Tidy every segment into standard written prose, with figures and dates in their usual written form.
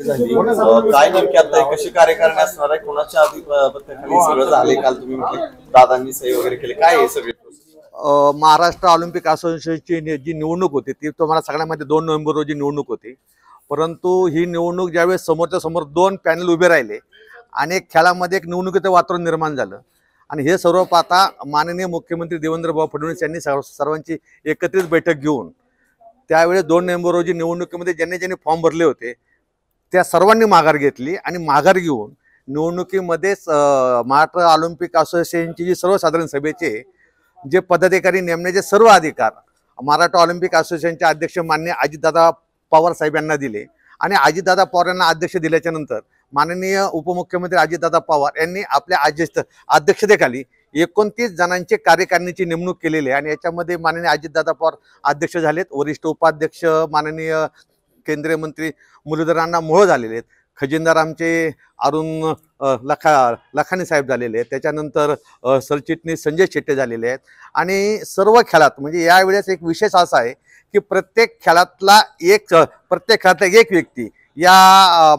झाली काय नेमकी आता कशी कार्यकारिणी असणार आहे, कोणाच्या अधिपत्याखाली सगळं झाले? काल तुम्ही म्हटले दादांनी सही वगैरे केले, काय आहे सगळे? महाराष्ट्र ऑलिम्पिक असोसिएशनची जी निवडणूक होती ती तुम्हाला सगळ्यामध्ये 2 नोव्हेंबर रोजी निवडणूक होती. परंतु ही निवडणूक ज्यावेळेस समोरच्या समोर 2 पॅनल उभे राहिले आणि एक खेळामध्ये एक निवडणुकीचं वातावरण निर्माण झालं आणि हे सर्व पाहता माननीय मुख्यमंत्री देवेंद्र फडणवीस यांनी सर्वांची एकत्रित बैठक घेऊन त्यावेळेस 2 नोव्हेंबर रोजी निवडणुकीमध्ये ज्यांनी फॉर्म भरले होते त्या सर्वांनी माघार घेतली आणि माघार घेऊन निवडणुकीमध्येच महाराष्ट्र ऑलिम्पिक असोसिएशनची जी सर्वसाधारण सभेचे जे पदाधिकारी नेमण्याचे सर्व अधिकार महाराष्ट्र ऑलिम्पिक असोसिएशनचे अध्यक्ष माननीय अजितदादा पवार साहेब यांना दिले आणि अजितदादा पवार यांना अध्यक्ष दिल्याच्या नंतर माननीय उपमुख्यमंत्री अजितदादा पवार यांनी आपल्या अध्यक्षतेखाली 29 जणांचे कार्यकारिणीची नेमणूक केलेली आहे आणि याच्यामध्ये माननीय अजितदादा पवार अध्यक्ष झालेत, वरिष्ठ उपाध्यक्ष माननीय केंद्रीय मंत्री मुरलीधर मोहोळ झालेले आहेत, खजिनदार आमचे अरुण लखानी साहेब झालेले आहेत, त्याच्यानंतर सरचिटणीस संजय शेट्टे झालेले आहेत आणि सर्व खेळात म्हणजे यावेळेस एक विशेष असा आहे की प्रत्येक खेळातला एक व्यक्ती या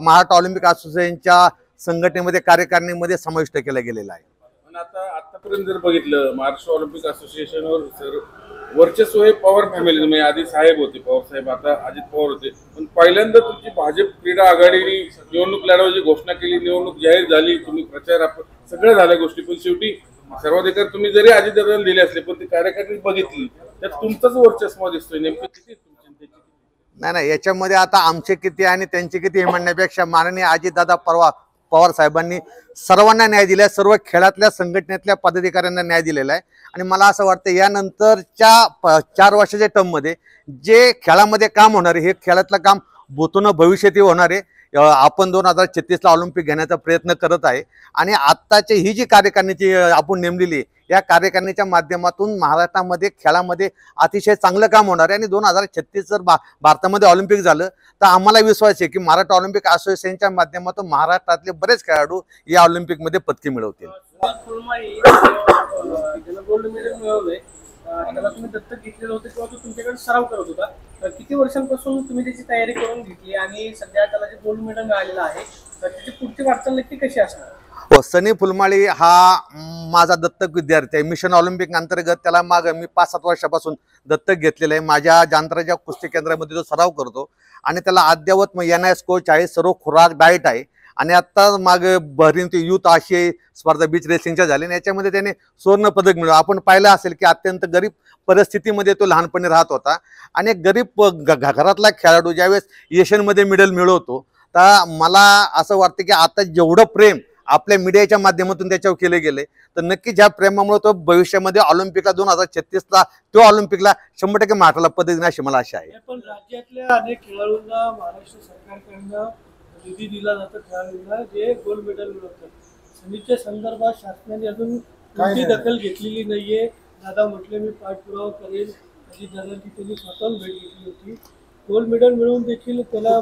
महाराष्ट्र ऑलिम्पिक असोसिएशनच्या संघटनेमध्ये कार्यकारिणीमध्ये समाविष्ट केला गेलेला आहे. पण आतापर्यंत जर बघितलं महाराष्ट्र ऑलिम्पिक असोसिएशनवर सर वर्चस्व हे पवार फॅमिली म्हणजे आधी साहेब होते पवार साहेब, आता अजित पवार होते, पण पहिल्यांदा तुमची भाजप क्रीडा आघाडीने निवडणूक लढवायची घोषणा केली, निवडणूक जाहीर झाली, तुम्ही प्रचार सगळ्या झाल्या गोष्टी, पण शेवटी सर्वाधिकार तुम्ही जरी अजितदादांना दिले असले पण ती कार्यकारिणी बघितली त्यात तुमचंच वर्चस्व दिसतोय. नेमकं किती नाही याच्यामध्ये आता आमचे किती आणि त्यांचे किती हे म्हणण्यापेक्षा माननीय अजितदादा पवार साहेबांनी सर्वांना न्याय दिलाय, सर्व खेळातल्या संघटनेतल्या पदाधिकाऱ्यांना न्याय दिलेला आहे आणि मला असं वाटतं यानंतरच्या 4 वर्षाच्या टर्ममध्ये जे खेळामध्ये काम होणार आहे हे खेळातलं काम भूतून भविष्यातही होणार आहे. आपण 2036ला ऑलिम्पिक घेण्याचा प्रयत्न करत आहे आणि आत्ताची ही जी कार्यकारिणीची आपण नेमलेली या कार्यकारिणीच्या माध्यमातून महाराष्ट्रामध्ये खेळामध्ये अतिशय चांगलं काम होणार आहे आणि 2036 जर भारतामध्ये ऑलिम्पिक झालं तर आम्हाला विश्वास आहे की महाराष्ट्र ऑलिम्पिक असोसिएशनच्या माध्यमातून महाराष्ट्रातले बरेच खेळाडू या ऑलिम्पिकमध्ये पदके मिळवतील. त्याला तुम्ही दत्तक घेतलेलं होतं किंवा तो तुमच्याकडे सराव करत होता, किती वर्षांपासून तुम्ही त्याची तयारी करून घेतली आणि सध्या त्याला जे गोल्ड मेडल मिळालेलं आहे तर त्याची पुढची वाटचाल नक्की कशी असणार? हो, सनी फुलमाळी हा माझा दत्तक विद्यार्थी आहे. मिशन ऑलिम्पिक अंतर्गत त्याला मी 5-7 वर्षापासून दत्तक घेतलेलं आहे. माझ्या जांत्राच्या कुस्ती केंद्रामध्ये तो सराव करतो आणि त्याला अद्यावत NIS कोच आहे, सर्व खुराक डाएट आहे आणि आता मागे बहरीन ते युथ आशियाई स्पर्धा बीच रेसिंगच्या झाल्या याच्यामध्ये त्याने स्वर्ण पदक मिळवलं. आपण पाहिलं असेल की अत्यंत गरीब परिस्थितीमध्ये तो लहानपणी राहत होता आणि एक गरीब घरातला खेळाडू ज्यावेळेस एशियनमध्ये मेडल मिळवतो तर मला असं वाटतं की आता जेवढं प्रेम आपल्या मीडियाच्या माध्यमातून त्याच्यावर केले गेले तर नक्की ज्या प्रेमामुळे तो भविष्यामध्ये ऑलिम्पिकला 2036ला तो ऑलिम्पिकला 100% महाराष्ट्राला पदक देणार अशी मला आशा आहे. पण राज्यातल्या अनेक खेळाडूंना महाराष्ट्र सरकारकडनं निधी दिला जातो खेळाडूंना जे गोल्ड मेडल मिळवतात. सनीच्या संदर्भात शासनाने अजून कोणती दखल घेतलेली नाहीये. दादा म्हटले मी पाठपुरावा करेल, अजितदादांची त्यांनी स्वतः भेट घेतली होती. गोल्ड मेडल मिळवून देखील त्याला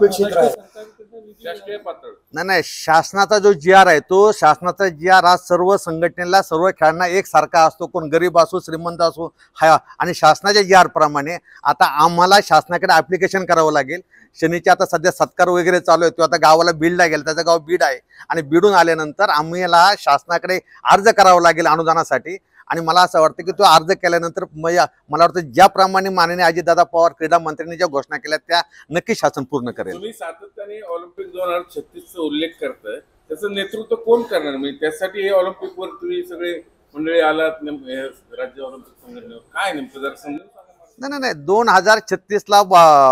नाही शासनाचा जो GR आहे तो शासनाचा GR हा सर्व संघटनेला सर्व खेळांना एक सारखा असतो, कोण गरीब असो श्रीमंत असो हा आणि शासनाच्या GR प्रमाणे आता आम्हाला शासनाकडे ऍप्लिकेशन करावं लागेल. शनीचे आता सध्या सत्कार वगैरे चालू आहे, तो आता गावाला बीडला गेला, त्याचं गाव बीड आहे आणि बीडून आल्यानंतर आम्हाला शासनाकडे अर्ज करावा लागेल अनुदानासाठी आणि मला असं वाटतं की तो अर्ज केल्यानंतर मला वाटतं ज्याप्रमाणे माननीय अजितदादा पवार क्रीडा मंत्र्यांनी ज्या घोषणा केल्या त्या नक्की शासन पूर्ण करेल. तुम्ही सातत्याने ऑलिम्पिक 2036चा उल्लेख करताय, त्याचं नेतृत्व कोण करणार? म्हणजे त्यासाठी हे ऑलिम्पिक वर तुम्ही सगळे मंडळी आलात राज्य ऑलिम्पिक संघटनेवर, काय नेमकं जर समजून? नाही 2036ला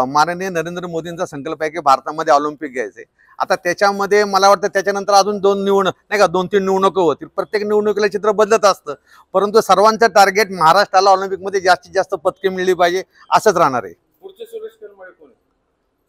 माननीय नरेंद्र मोदींचा संकल्प आहे की भारतामध्ये ऑलिम्पिक घ्यायचे. आता त्याच्यामध्ये मला वाटतं त्याच्यानंतर अजून 2-3 निवडणुका होतील. प्रत्येक निवडणुकीला चित्र बदलत असतं, परंतु सर्वांचं टार्गेट महाराष्ट्राला ऑलिम्पिकमध्ये जास्तीत जास्त पदके मिळली पाहिजे असंच राहणार आहे. पुढच्या